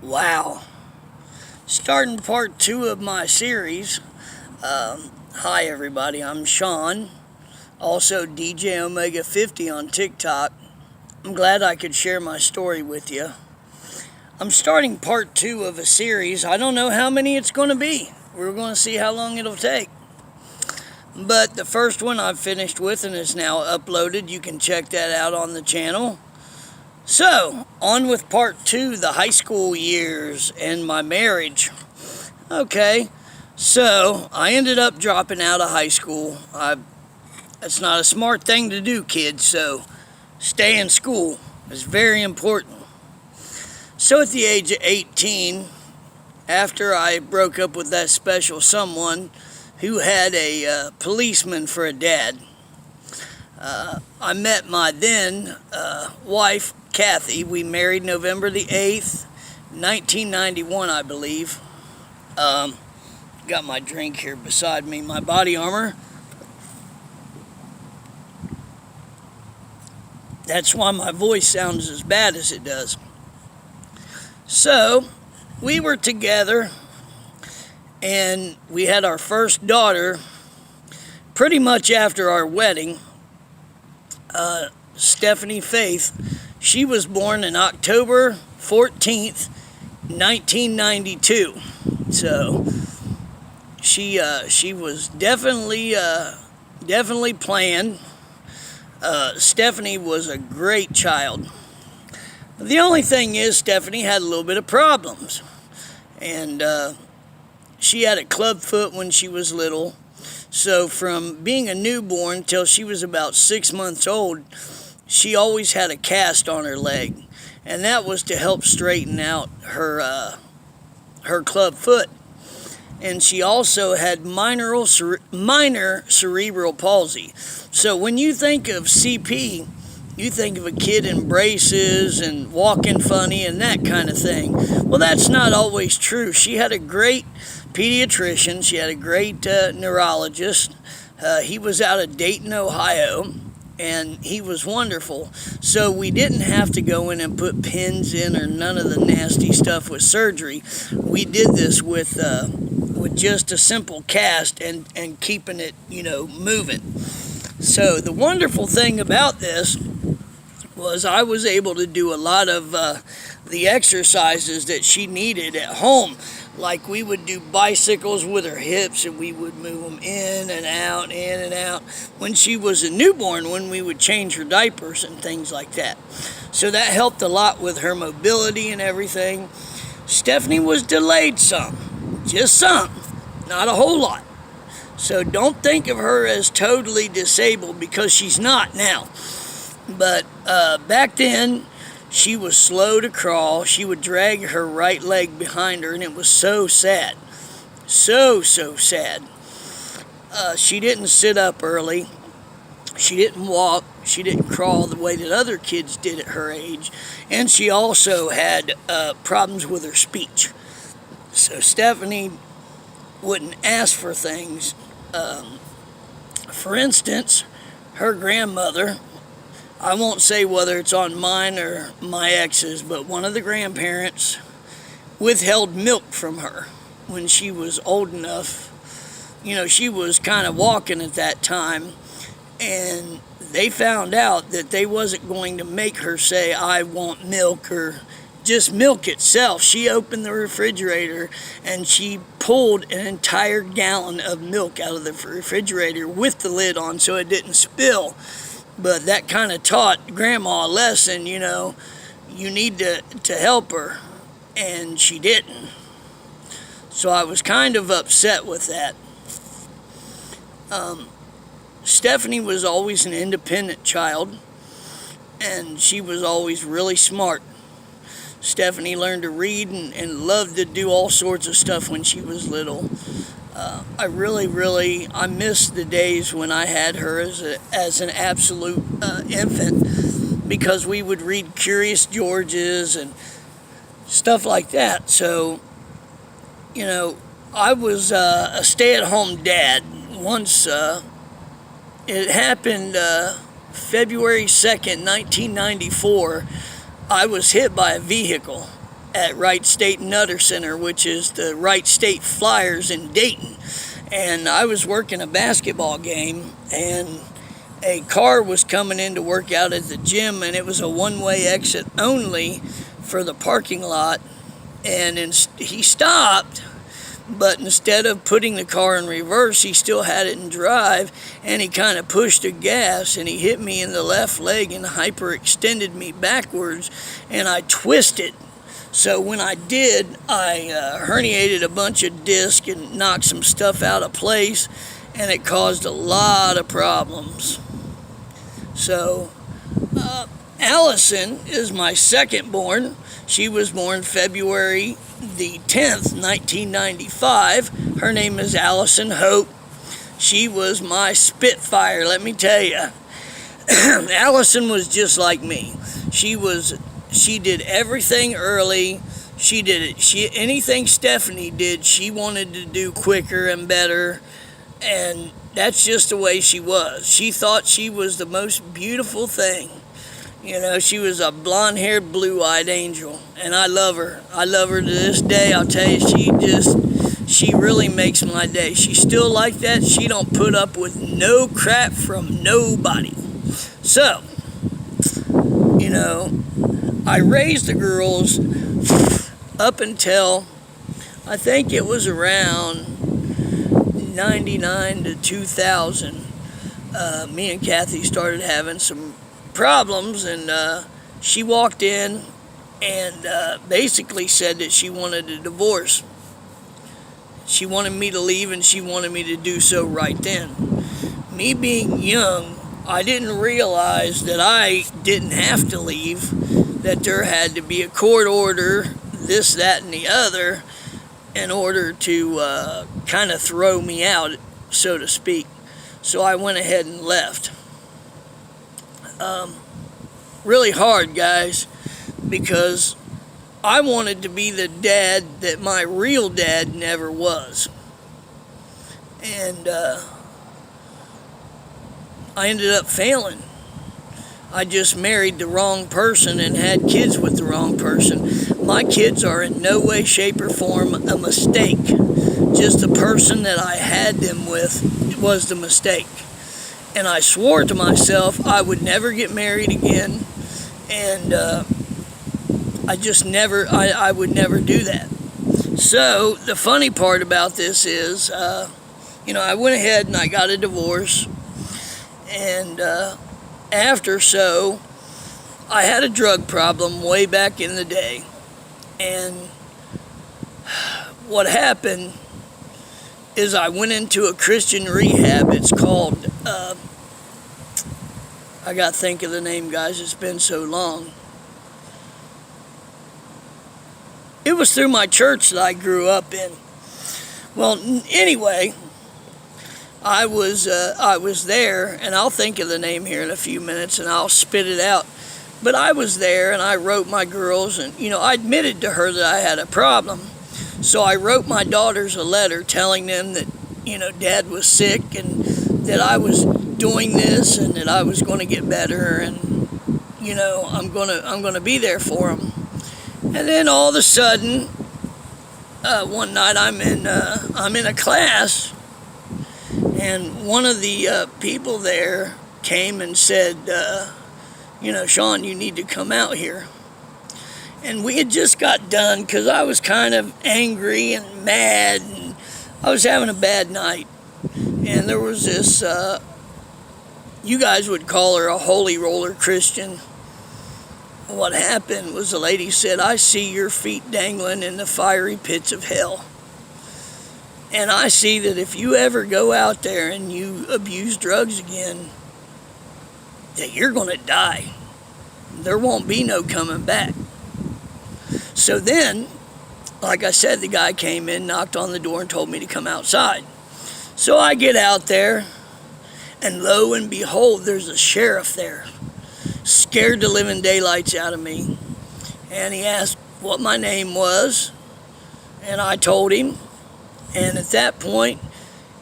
Wow. Starting part two of my series. Hi, everybody. I'm Sean, also DJ Omega 50 on TikTok. I'm glad I could share my story with you. I'm starting part two of a series. I don't know how many it's going to be. We're going to see how long it'll take. But the first one I've finished with and is now uploaded. You can check that out on the channel. So, on with part two, the high school years and my marriage. Okay, so I ended up dropping out of high school. That's not a smart thing to do, kids, so stay in school. It's very important. So at the age of 18, after I broke up with that special someone who had a policeman for a dad, I met my then wife, Kathy. We married November the 8th, 1991, I believe. Got my drink here beside me, my body armor. That's why my voice sounds as bad as it does. So, we were together, and we had our first daughter pretty much after our wedding. Stephanie Faith. She was born on October 14th, 1992. So she was definitely planned. Stephanie was a great child. The only thing is Stephanie had a little bit of problems. And she had a club foot when she was little. So from being a newborn till she was about 6 months old, she always had a cast on her leg, and that was to help straighten out her club foot. And she also had minor cerebral palsy. So when you think of CP, you think of a kid in braces and walking funny and that kind of thing. Well, that's not always true. She had a great pediatrician. She had a great neurologist. He was out of Dayton, Ohio, and he was wonderful. So we didn't have to go in and put pins in or none of the nasty stuff with surgery. We did this with just a simple cast and keeping it, moving. So the wonderful thing about this was I was able to do a lot of the exercises that she needed at home. Like we would do bicycles with her hips and we would move them in and out, in and out. When she was a newborn, when we would change her diapers and things like that. So that helped a lot with her mobility and everything. Stephanie was delayed some, just some, not a whole lot. So don't think of her as totally disabled because she's not now. But back then, she was slow to crawl. She would drag her right leg behind her, and it was so sad. So sad. She didn't sit up early. She didn't walk. She didn't crawl the way that other kids did at her age. And she also had problems with her speech. So Stephanie wouldn't ask for things. For instance, her grandmother, I won't say whether it's on mine or my ex's, but one of the grandparents withheld milk from her when she was old enough. She was kind of walking at that time, and they found out that they wasn't going to make her say, I want milk, or just milk itself. She opened the refrigerator, and she pulled an entire gallon of milk out of the refrigerator with the lid on so it didn't spill. But that kind of taught Grandma a lesson, you need to help her, and she didn't. So I was kind of upset with that. Stephanie was always an independent child, and she was always really smart. Stephanie learned to read and loved to do all sorts of stuff when she was little. I miss the days when I had her as an absolute infant, because we would read Curious Georges and stuff like that. So, I was a stay-at-home dad. Once it happened February 2nd, 1994, I was hit by a vehicle. at Wright State Nutter Center, which is the Wright State Flyers in Dayton. And I was working a basketball game, and a car was coming in to work out at the gym, and it was a one-way exit only for the parking lot. And he stopped, but instead of putting the car in reverse, he still had it in drive, and he kind of pushed the gas, and he hit me in the left leg and hyperextended me backwards, and I twisted. So when I did, I herniated a bunch of discs and knocked some stuff out of place, and it caused a lot of problems. So Allison is my second born. She was born February the 10th, 1995. Her name is Allison Hope. She was my Spitfire, let me tell you. Allison was just like me. She did everything early. She did it. Anything Stephanie did, she wanted to do quicker and better. And that's just the way she was. She thought she was the most beautiful thing. You know, she was a blonde-haired, blue-eyed angel, and I love her. I love her to this day. I'll tell you, she really makes my day. She's still like that. She don't put up with no crap from nobody. So, you know, I raised the girls up until, I think it was around 99 to 2000. Me and Kathy started having some problems, and she walked in and basically said that she wanted a divorce. She wanted me to leave, and she wanted me to do so right then. Me being young, I didn't realize that I didn't have to leave, that there had to be a court order, this, that, and the other, in order to kind of throw me out, so to speak. So I went ahead and left. Really hard, guys, because I wanted to be the dad that my real dad never was. And I ended up failing. I just married the wrong person and had kids with the wrong person. My kids are in no way, shape, or form a mistake. Just the person that I had them with was the mistake. And I swore to myself I would never get married again, and I would never do that. So the funny part about this is, I went ahead and I got a divorce, and I had a drug problem way back in the day, and what happened is I went into a Christian rehab. It's called, I got to think of the name, guys. It's been so long. It was through my church that I grew up in. Well, anyway, I was there, and I'll think of the name here in a few minutes, and I'll spit it out. But I was there, and I wrote my girls, and, I admitted to her that I had a problem. So I wrote my daughters a letter telling them that, Dad was sick and that I was doing this and that I was going to get better, and, I'm going to be there for them. And then all of a sudden, one night I'm in a class, and one of the people there came and said, Sean, you need to come out here. And we had just got done because I was kind of angry and mad, and I was having a bad night. And there was this, you guys would call her a holy roller Christian. What happened was the lady said, I see your feet dangling in the fiery pits of hell. And I see that if you ever go out there and you abuse drugs again, that you're going to die. There won't be no coming back. So then, like I said, the guy came in, knocked on the door, and told me to come outside. So I get out there, and lo and behold, there's a sheriff there. Scared the living daylights out of me. And he asked what my name was, and I told him. And at that point,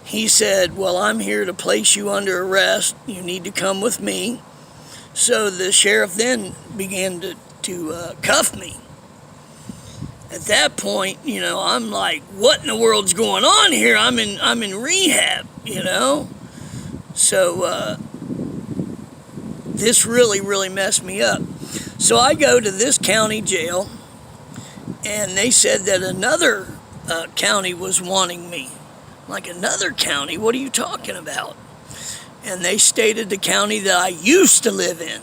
he said, well, I'm here to place you under arrest. You need to come with me. So the sheriff then began to cuff me. at that point, I'm like, what in the world's going on here? I'm in rehab, So this really, really messed me up. So I go to this county jail, and they said that another county was wanting me. Like, another county? What are you talking about? And they stated the county that I used to live in.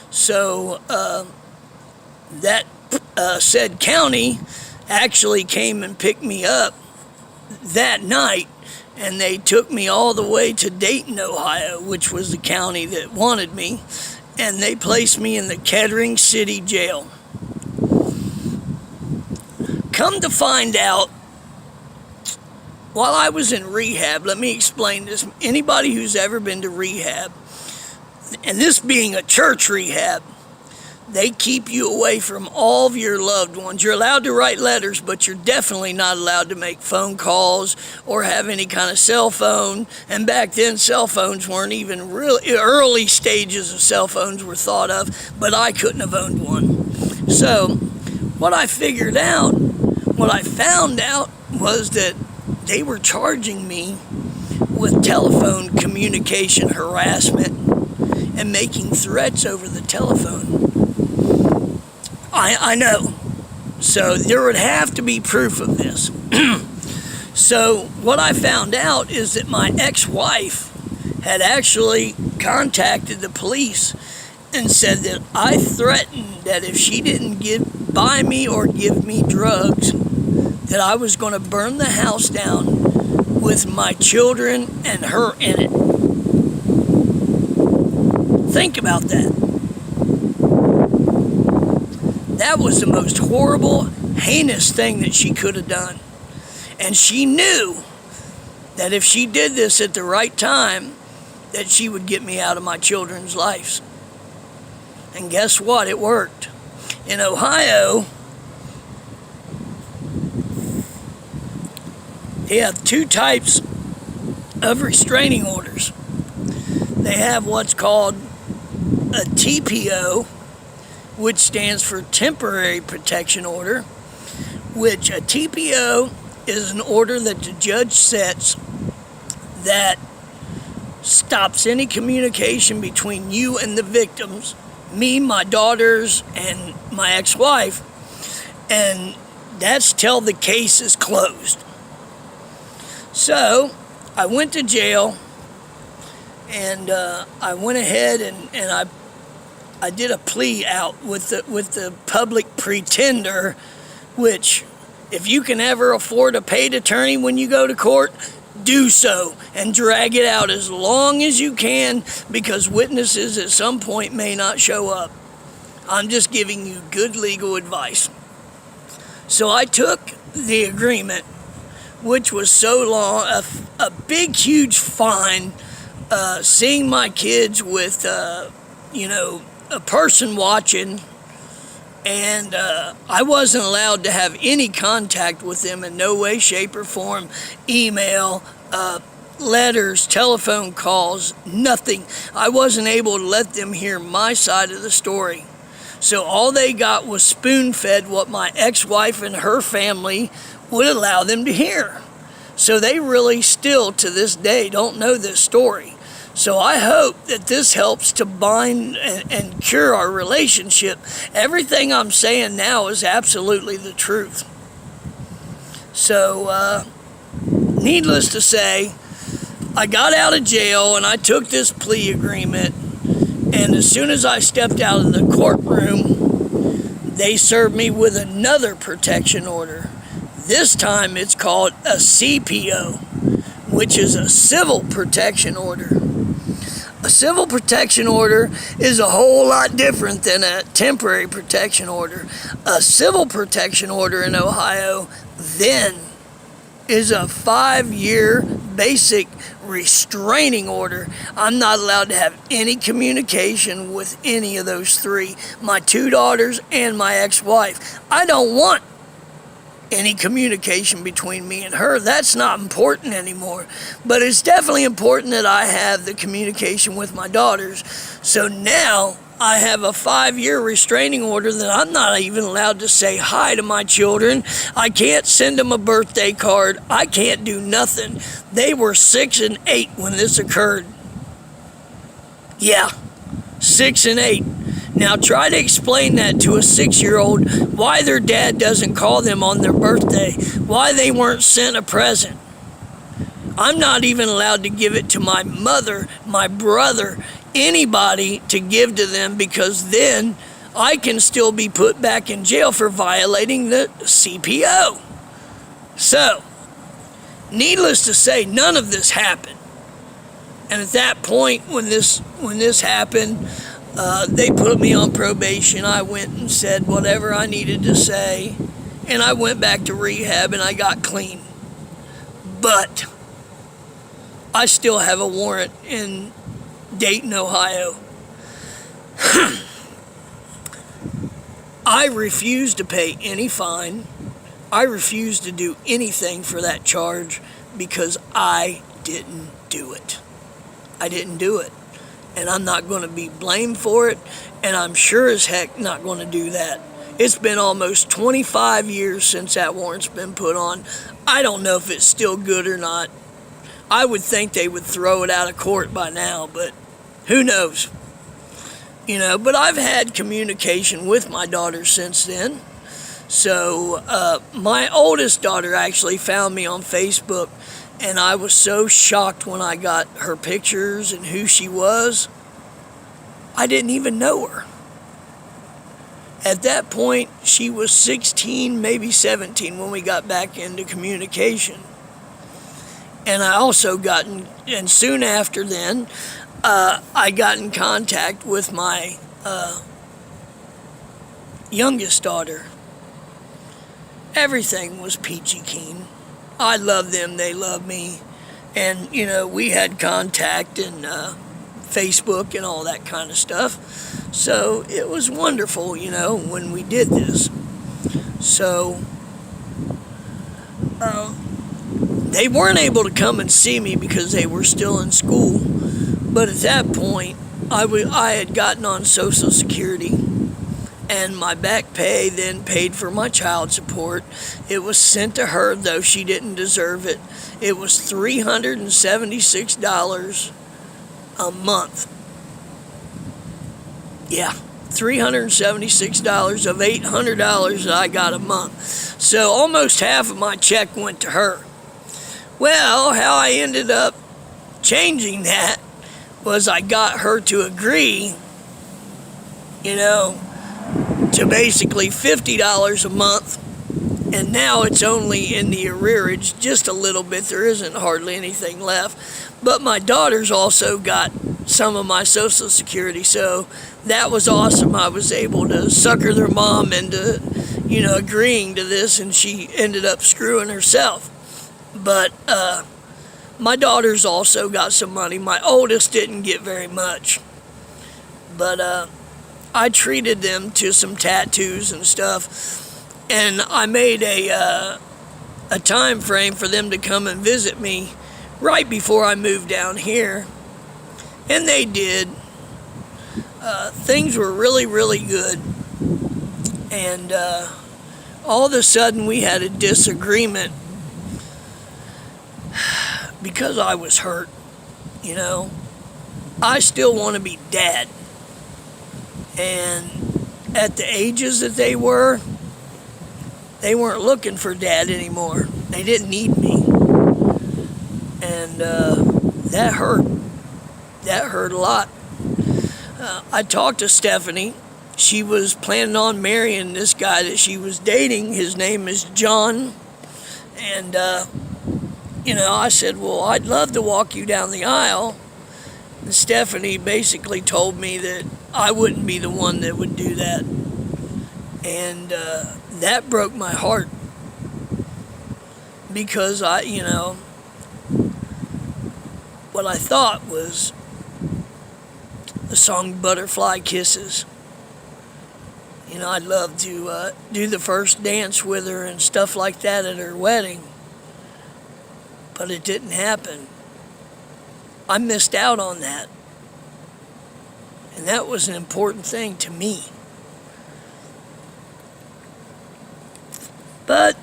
So that said county actually came and picked me up that night, and they took me all the way to Dayton, Ohio, which was the county that wanted me, and they placed me in the Kettering City Jail. Come to find out, while I was in rehab, let me explain this. Anybody who's ever been to rehab, and this being a church rehab, they keep you away from all of your loved ones. You're allowed to write letters, but you're definitely not allowed to make phone calls or have any kind of cell phone. And back then, cell phones weren't even really, early stages of cell phones were thought of, but I couldn't have owned one. So what I found out was that they were charging me with telephone communication harassment and making threats over the telephone. I know. So there would have to be proof of this. So what I found out is that my ex-wife had actually contacted the police and said that I threatened that if she didn't buy me or give me drugs, that I was going to burn the house down with my children and her in it. Think about that. That was the most horrible, heinous thing that she could have done. And she knew that if she did this at the right time, that she would get me out of my children's lives. And guess what? It worked. In Ohio, they have two types of restraining orders. They have what's called a TPO, which stands for Temporary Protection Order, which a TPO is an order that the judge sets that stops any communication between you and the victims, me, my daughters, and my ex-wife, and that's till the case is closed. So I went to jail, and I went ahead and I did a plea out with the public pretender, which, if you can ever afford a paid attorney when you go to court, do so and drag it out as long as you can, because witnesses at some point may not show up. I'm just giving you good legal advice. So I took the agreement, which was so long, a big, huge fine, seeing my kids with, a person watching, and I wasn't allowed to have any contact with them in no way, shape, or form. Email, letters, telephone calls, nothing. I wasn't able to let them hear my side of the story. So all they got was spoon-fed what my ex-wife and her family would allow them to hear. So they really still, to this day, don't know this story. So I hope that this helps to bind and cure our relationship. Everything I'm saying now is absolutely the truth. So, needless to say, I got out of jail and I took this plea agreement. And as soon as I stepped out of the courtroom, they served me with another protection order. This time it's called a CPO, which is a civil protection order. A civil protection order is a whole lot different than a temporary protection order. A civil protection order in Ohio then is a 5-year basic restraining order. I'm not allowed to have any communication with any of those three, my 2 daughters and my ex-wife. I don't want any communication between me and her. That's not important anymore. But it's definitely important that I have the communication with my daughters. So now I have a 5-year restraining order that I'm not even allowed to say hi to my children. I can't send them a birthday card. I can't do nothing. They were 6 and 8 when this occurred. Yeah, 6 and 8. Now try to explain that to a 6-year-old, why their dad doesn't call them on their birthday, why they weren't sent a present. I'm not even allowed to give it to my mother, my brother, anybody to give to them, because then I can still be put back in jail for violating the CPO. So, needless to say, none of this happened. And at that point, when this happened, they put me on probation. I went and said whatever I needed to say, and I went back to rehab and I got clean. But I still have a warrant in Dayton, Ohio. I refuse to pay any fine. I refuse to do anything for that charge because I didn't do it. I didn't do it. And I'm not going to be blamed for it, and I'm sure as heck not going to do that. It's been almost 25 years since that warrant's been put on. I don't know if it's still good or not. I would think they would throw it out of court by now, but who knows? But I've had communication with my daughter since then. So my oldest daughter actually found me on Facebook, and I was so shocked when I got her pictures and who she was. I didn't even know her. At that point, she was 16, maybe 17 when we got back into communication. And I also and soon after then, I got in contact with my youngest daughter. Everything was peachy keen. I loved them, they loved me. And, we had contact and Facebook and all that kind of stuff. So it was wonderful, when we did this. So they weren't able to come and see me because they were still in school. But at that point, I had gotten on Social Security, and my back pay then paid for my child support. It was sent to her, though she didn't deserve it. It was $376 a month. Yeah, $376 of $800 that I got a month. So almost half of my check went to her. Well, how I ended up changing that was I got her to agree, to basically $50 a month, and now it's only in the arrearage just a little bit. There isn't hardly anything left. But my daughter's also got some of my Social Security, so that was awesome. I was able to sucker their mom into, agreeing to this, and she ended up screwing herself. But my daughter's also got some money. My oldest didn't get very much, but I treated them to some tattoos and stuff, and I made a time frame for them to come and visit me right before I moved down here, and they did. Things were really, really good, and all of a sudden we had a disagreement because I was hurt. I still want to be dad. And at the ages that they weren't looking for dad anymore. They didn't need me. And that hurt. That hurt a lot. I talked to Stephanie. She was planning on marrying this guy that she was dating. His name is John. And, I said, well, I'd love to walk you down the aisle. And Stephanie basically told me that I wouldn't be the one that would do that. And that broke my heart. Because what I thought was the song Butterfly Kisses. I'd love to do the first dance with her and stuff like that at her wedding. But it didn't happen. I missed out on that. And that was an important thing to me. But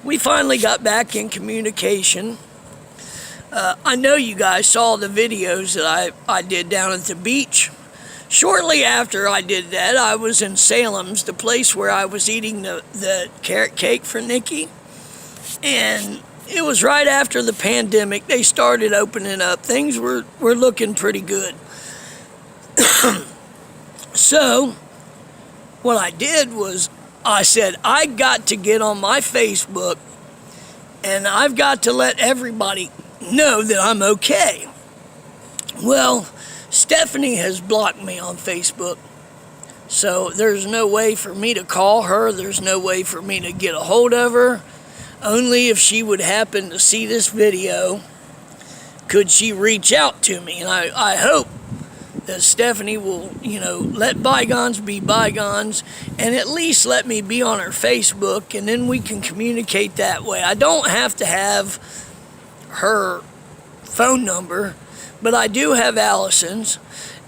we finally got back in communication. I know you guys saw the videos that I did down at the beach. Shortly after I did that, I was in Salem's, the place where I was eating the carrot cake for Nikki. And it was right after the pandemic. They started opening up. Things were looking pretty good. So what I did was I said, I got to get on my Facebook and I've got to let everybody know that I'm okay. Well, Stephanie has blocked me on Facebook. So there's no way for me to call her. There's no way for me to get a hold of her. Only if she would happen to see this video could she reach out to me. And I hope that Stephanie will, let bygones be bygones and at least let me be on her Facebook, and then we can communicate that way. I don't have to have her phone number, but I do have Allison's.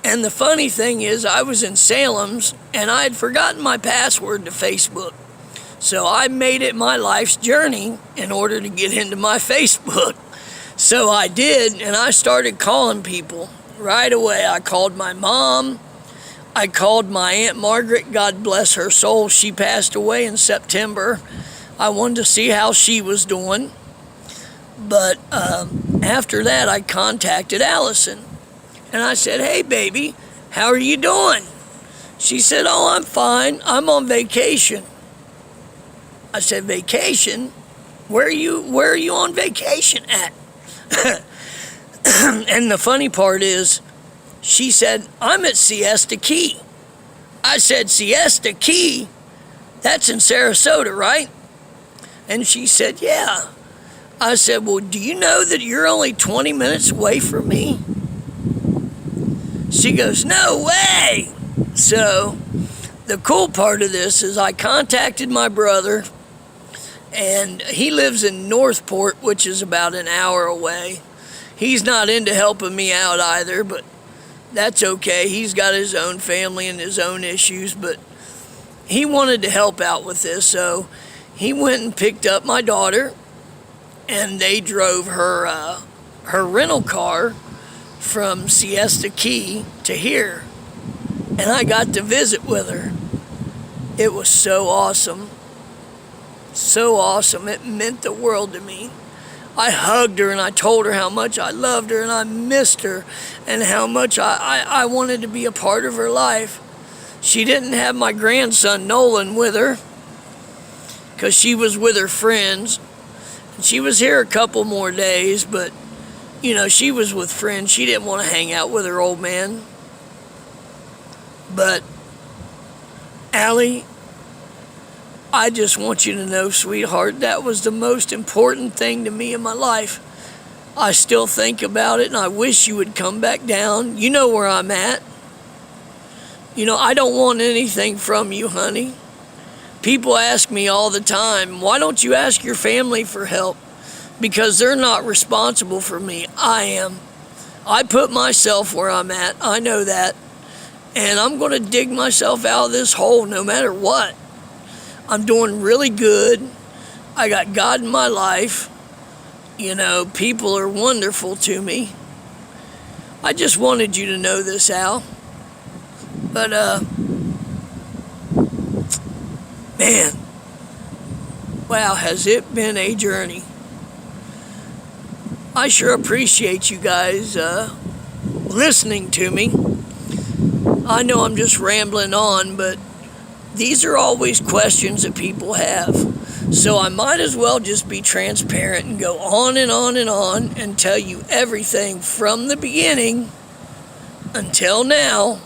And the funny thing is, I was in Salem's and I had forgotten my password to Facebook. So I made it my life's journey in order to get into my Facebook. So I did, and I started calling people right away. I called my mom. I called my Aunt Margaret, God bless her soul. She passed away in September. I wanted to see how she was doing. But after that, I contacted Allison. And I said, hey, baby, how are you doing? She said, oh, I'm fine. I'm on vacation. I said, vacation? Where are you on vacation at? And the funny part is, she said, I'm at Siesta Key. I said, Siesta Key? That's in Sarasota, right? And she said, yeah. I said, well, do you know that you're only 20 minutes away from me? She goes, no way. So the cool part of this is I contacted my brother, and he lives in Northport, which is about an hour away. He's not into helping me out either, but that's okay. He's got his own family and his own issues, but he wanted to help out with this, so he went and picked up my daughter, and they drove her rental car from Siesta Key to here, and I got to visit with her. It was so awesome. So awesome. It meant the world to me. I hugged her and I told her how much I loved her and I missed her and how much I wanted to be a part of her life. She didn't have my grandson Nolan with her because she was with her friends. She was here a couple more days, but she was with friends. She didn't want to hang out with her old man. But Allie, I just want you to know, sweetheart, that was the most important thing to me in my life. I still think about it, and I wish you would come back down. You know where I'm at. I don't want anything from you, honey. People ask me all the time, why don't you ask your family for help? Because they're not responsible for me. I am. I put myself where I'm at. I know that. And I'm going to dig myself out of this hole no matter what. I'm doing really good. I got God in my life. People are wonderful to me. I just wanted you to know this, Al. But, man, wow, has it been a journey. I sure appreciate you guys listening to me. I know I'm just rambling on, but these are always questions that people have. So I might as well just be transparent and go on and on and on and tell you everything from the beginning until now.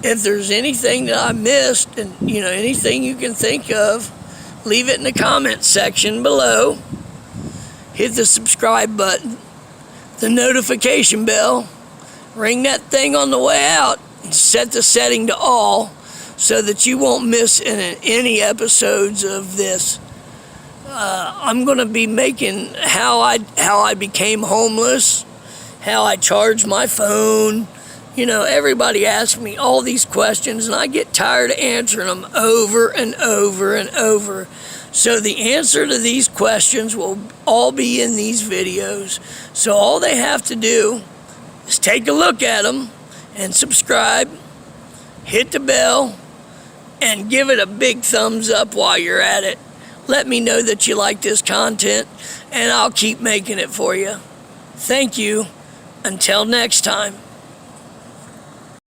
If there's anything that I missed and, anything you can think of, leave it in the comment section below. Hit the subscribe button, the notification bell, ring that thing on the way out, and set the setting to all so that you won't miss any episodes of this. I'm going to be making how I became homeless how I charge my phone. You know, everybody asks me all these questions, and I get tired of answering them over and over and over. So the answer to these questions will all be in these videos. So all they have to do is take a look at them and subscribe, hit the bell, and give it a big thumbs up while you're at it. Let me know that you like this content, and I'll keep making it for you. Thank you. Until next time.